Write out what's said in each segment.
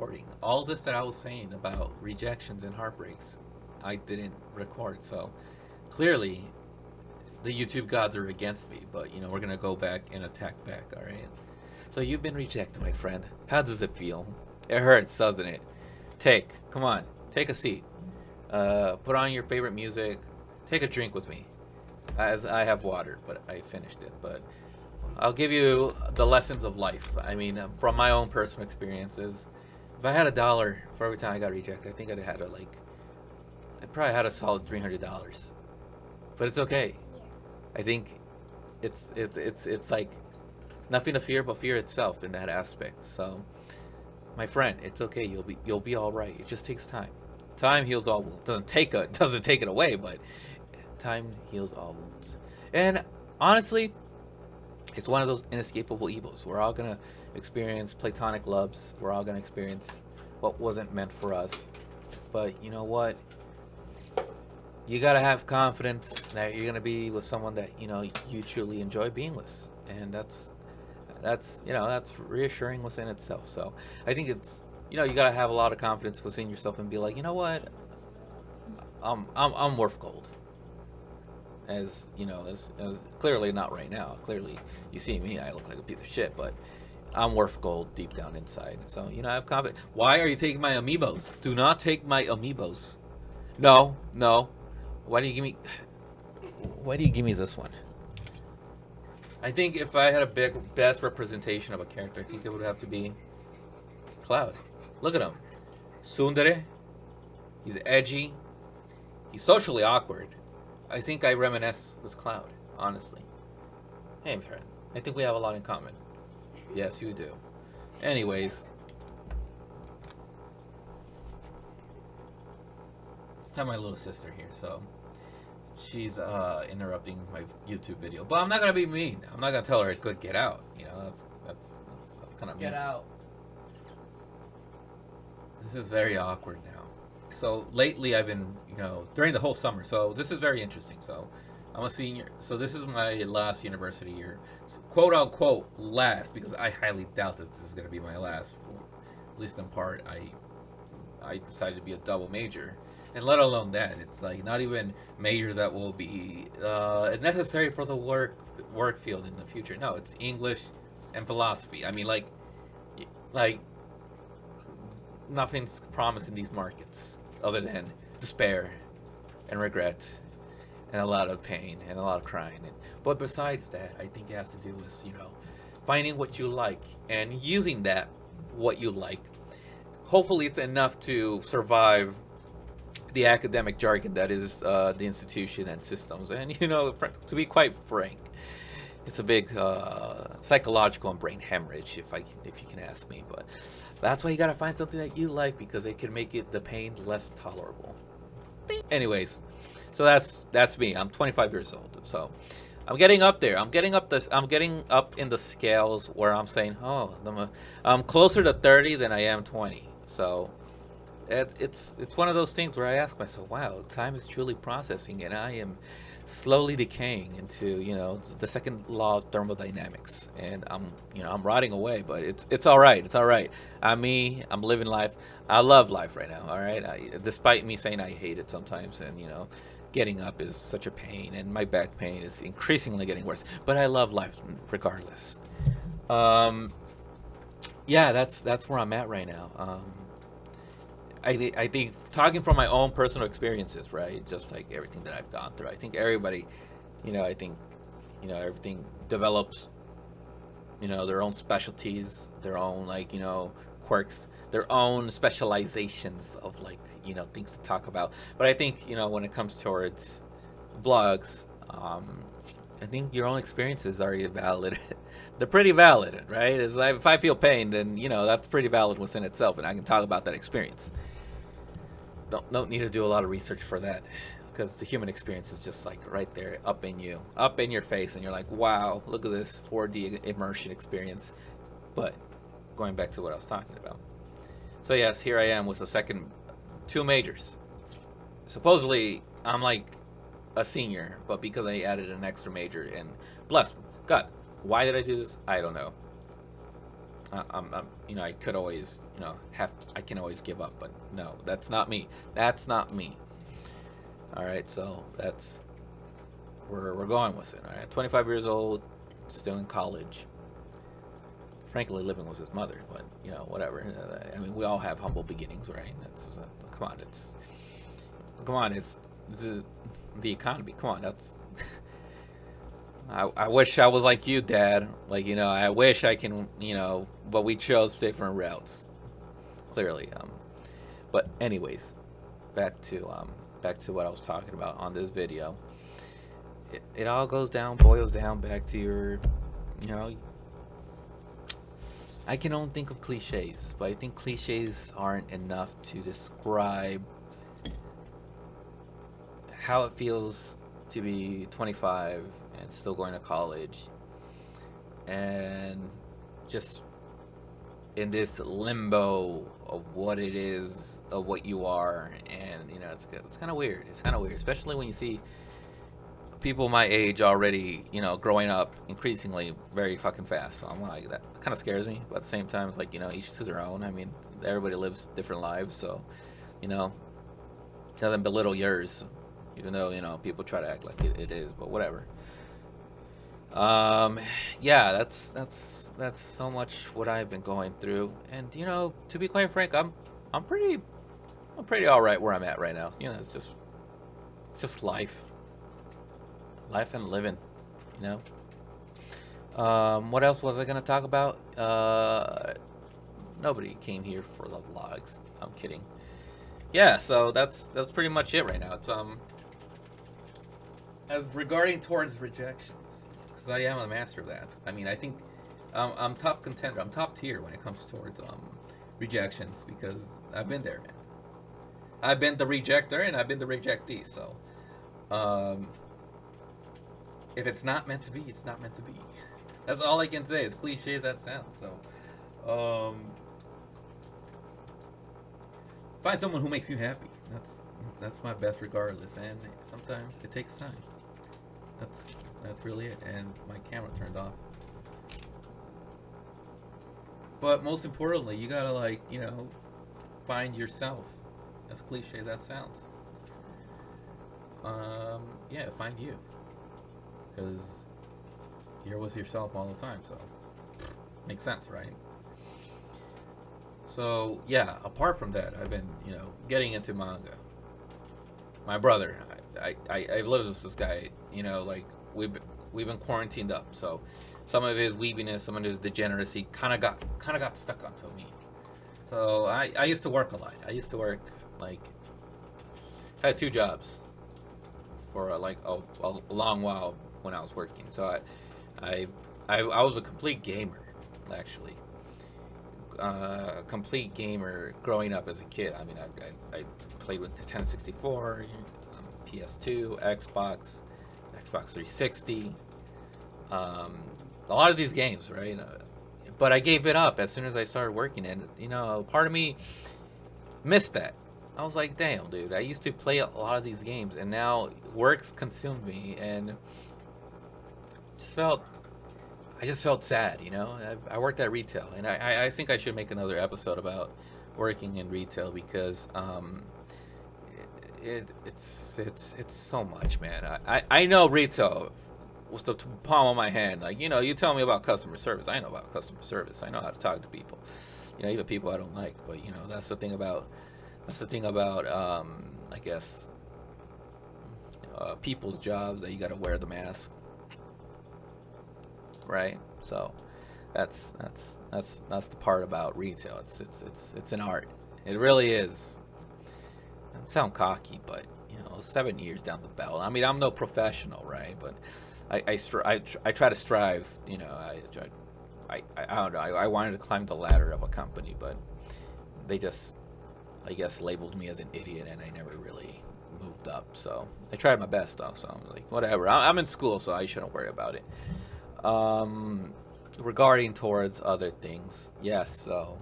recording. All this that I was saying about rejections and heartbreaks, I didn't record. So clearly, the YouTube gods are against me. But we're gonna go back and attack back. All right. So you've been rejected, my friend. How does it feel? It hurts, doesn't it? Come on, take a seat. Put on your favorite music. Take a drink with me. As I have water, but I finished it. But I'll give you the lessons of life. I mean, from my own personal experiences. If I had $1 for every time I got rejected, I think I probably had a solid $300. But it's okay. I think it's like nothing to fear but fear itself in that aspect. So, my friend, it's okay. You'll be all right. It just takes time. Time heals all wounds. Doesn't take it away, but time heals all wounds. And honestly, it's one of those inescapable evils. We're all gonna experience platonic loves. We're all gonna experience what wasn't meant for us. But you know what? You gotta have confidence that you're gonna be with someone that you truly enjoy being with, and that's reassuring within itself. So I think it's you gotta have a lot of confidence within yourself and be like, you know what, I'm worth gold. As clearly not right now. Clearly, you see me, I look like a piece of shit, but I'm worth gold deep down inside. So I have confidence. Why are you taking my amiibos? Do not take my amiibos. No. Why do you give me this one? I think if I had a best representation of a character, I think it would have to be Cloud. Look at him. Tsundere. He's edgy. He's socially awkward. I think I reminisce with Cloud, honestly. Hey, friend. I think we have a lot in common. Yes, you do. Anyways. I have my little sister here, so she's interrupting my YouTube video. But I'm not gonna be mean. I'm not gonna tell her to get out. That's kind of mean. Get out. This is very awkward now. So lately I've been, during the whole summer. So this is very interesting. So I'm a senior. So this is my last university year, so, quote unquote last, because I highly doubt that this is gonna be my last. At least in part, I decided to be a double major. And let alone that, it's like not even majors that will be necessary for the work field in the future. No, it's English and philosophy. I mean, like nothing's promised in these markets other than despair and regret and a lot of pain and a lot of crying. But besides that, I think it has to do with finding what you like and using that what you like. Hopefully, it's enough to survive the academic jargon that is the institution and systems. And to be quite frank, it's a big psychological and brain hemorrhage, if you can ask me. But that's why you gotta find something that you like, because it can make the pain less tolerable. Anyways, so that's me. I'm 25 years old, so I'm getting up there. I'm getting up in the scales where I'm saying, I'm closer to 30 than I am 20. So it's one of those things where I ask myself, wow, time is truly processing, and I am slowly decaying into the second law of thermodynamics, and I'm rotting away. But it's all right. It's all right. I'm me. I'm living life. I love life right now. All right. Despite me saying I hate it sometimes, and getting up is such a pain, and my back pain is increasingly getting worse. But I love life regardless. Yeah, that's where I'm at right now. I think talking from my own personal experiences, right? Just like everything that I've gone through, I think everybody, everything develops, their own specialties, their own quirks, their own specializations of things to talk about. But I think when it comes towards blogs, I think your own experiences are valid. They're pretty valid, right? It's like if I feel pain, then that's pretty valid within itself, and I can talk about that experience. Don't need to do a lot of research for that, because the human experience is just right there, up in your face, and you're like, wow, look at this 4D immersion experience. But going back to what I was talking about. So yes, here I am with the second 2 majors. Supposedly I'm like a senior, but because I added an extra major, and bless God, why did I do this? I don't know. I could always, I can always give up, but no, that's not me. That's not me. All right, so that's we're going with it. All right, 25 years old, still in college. Frankly, living with his mother, but whatever. I mean, we all have humble beginnings, right? Come on, it's the economy. Come on, that's. I wish I was like you, Dad. Like, I wish I can, but we chose different routes, clearly. But anyways, back to what I was talking about on this video. It all boils down back to your, I can only think of cliches, but I think cliches aren't enough to describe how it feels to be 25 and still going to college and just in this limbo of what it is, of what you are. And it's kind of weird. It's kind of weird, especially when you see people my age already, growing up increasingly very fucking fast. So I'm like, that kind of scares me, but at the same time, it's like, each to their own. I mean, everybody lives different lives, so doesn't belittle yours, even though people try to act like it is, but whatever. Yeah, that's so much what I've been going through. And to be quite frank, I'm pretty all right where I'm at right now. It's just life and living. What else was I gonna talk about? Nobody came here for the vlogs. I'm kidding. Yeah, so that's pretty much it right now. It's as regarding towards rejections, because I am a master of that. I mean, I think I'm top contender. I'm top tier when it comes towards rejections, because I've been there, man. I've been the rejecter and I've been the rejectee. So, if it's not meant to be, it's not meant to be. That's all I can say. As cliche as that sounds. So, find someone who makes you happy. That's my best, regardless. And sometimes it takes time. That's really it. And my camera turned off. But most importantly, you gotta find yourself. As cliche as that sounds. Yeah, find you. Because you're with yourself all the time, so makes sense, right? So yeah, apart from that, I've been getting into manga. My brother, I've lived with this guy. We've been quarantined up, so some of his weebiness, some of his degeneracy, kind of got stuck onto me. So I used to work a lot. I used to work I had 2 jobs for a long while when I was working. So I was a complete gamer, actually. Complete gamer growing up as a kid. I mean, I played with Nintendo 64, PS2, Xbox 360, a lot of these games, right? But I gave it up as soon as I started working, and part of me missed that. I was like, damn, dude, I used to play a lot of these games, and now work's consumed me, and I just felt sad, I worked at retail, and I think I should make another episode about working in retail, because it's so much, man. I know retail was the palm of my hand. You tell me about customer service. I know about customer service. I know how to talk to people. Even people I don't like. But that's the thing about I guess people's jobs, that you got to wear the mask, right? So that's the part about retail. It's an art. It really is. I sound cocky, but 7 years down the belt. I mean, I'm no professional, right? But I try to strive. I don't know. I wanted to climb the ladder of a company, but they just, I guess, labeled me as an idiot, and I never really moved up. So I tried my best, though. So I'm like, whatever. I'm in school, so I shouldn't worry about it. Regarding towards other things, yes. So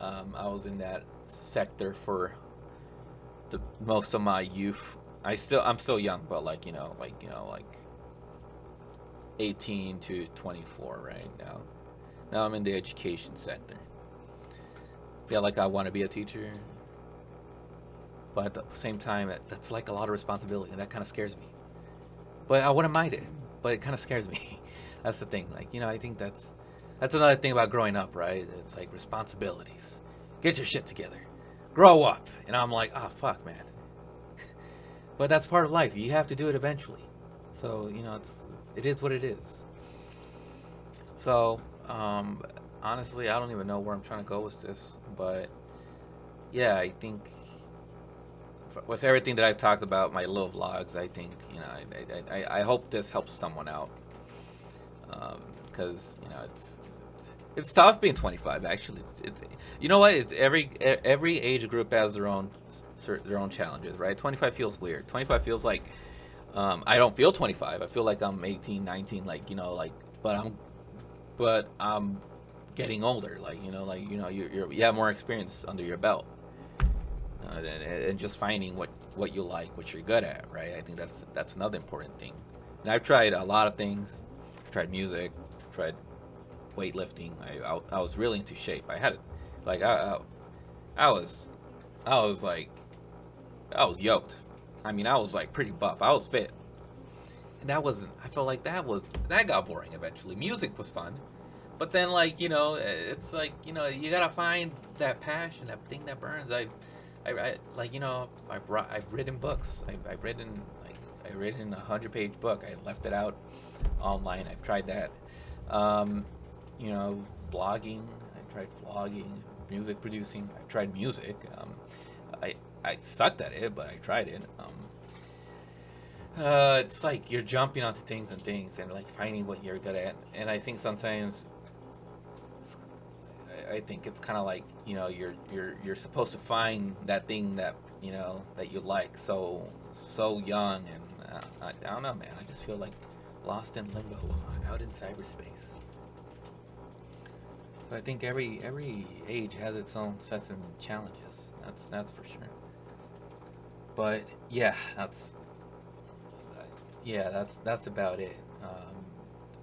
I was in that sector for the most of my youth. I'm still young, but like 18 to 24 right now. Now I'm in the education sector. Yeah, like I want to be a teacher, but at the same time, that's like a lot of responsibility, and that kind of scares me. But I wouldn't mind it, but it kind of scares me. That's the thing. Like, you know, I think that's another thing about growing up, right? It's like responsibilities. Get your shit together. Grow up. And I'm like, oh, fuck, man. But that's part of life. You have to do it eventually. So, you know, it is what it is. So, honestly, I don't even know where I'm trying to go with this. But, yeah, I think with everything that I've talked about, my little vlogs, I think, you know, I hope this helps someone out. Because, you know, it's tough being 25, actually. You know what? It's every age group has their own challenges, right? 25 feels weird. 25 feels like I don't feel 25. I feel like I'm 18, 19, like, you know, like, but I'm getting older, like, you know, you have more experience under your belt, and just finding what you like, what you're good at, right? I think that's another important thing. And I've tried a lot of things. I've tried music, tried weightlifting. I was really into shape. I had it, like I was like, I was yoked. I mean, I was like pretty buff. I was fit. And that wasn't. I felt like that got boring eventually. Music was fun, but then, like, you know, it's like, you know, you gotta find that passion, that thing that burns. I like, you know, I've written books. I've written I written a 100-page book. I left it out online. I've tried that. You know, blogging. I tried vlogging, music producing. I tried music. I sucked at it, but I tried it. It's like you're jumping onto things and like finding what you're good at. And I think sometimes, I think it's kind of like, you know, you're supposed to find that thing that, you know, that you like so young, and I don't know, man. I just feel like lost in limbo out in cyberspace. But I think every age has its own sets of challenges. That's for sure. But yeah, that's about it.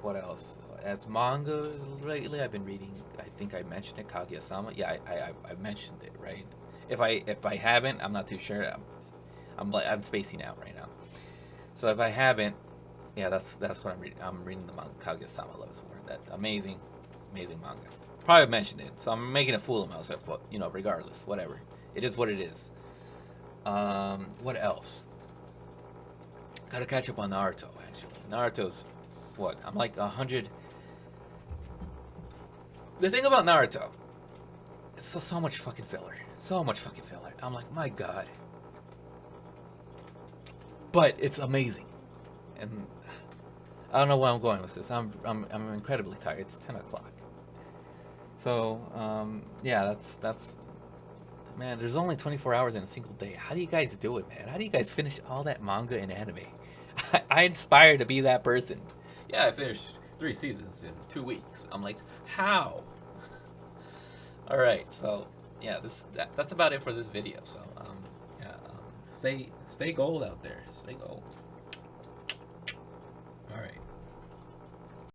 What else? As manga lately, I've been reading. I think I mentioned it, Kaguya-sama. Yeah, I mentioned it, right? If I haven't, I'm not too sure. I'm spacing out right now. So if I haven't, yeah, that's what I'm reading. I'm reading the manga Kaguya-sama Love is War. That amazing manga. Probably mentioned it, so I'm making a fool of myself. But, you know, regardless, whatever. It is what it is. What else? Gotta catch up on Naruto, actually. Naruto's, what? I'm like 100. The thing about Naruto, it's so much fucking filler. So much fucking filler. I'm like, my god. But it's amazing. And I don't know where I'm going with this. I'm incredibly tired. It's 10 o'clock. So, yeah, that's man, there's only 24 hours in a single day. How do you guys do it, man? How do you guys finish all that manga and anime? I aspire to be that person. Yeah, I finished 3 seasons in 2 weeks. I'm like, how? All right, so yeah, that's about it for this video. So yeah, stay gold out there. Stay gold. All right.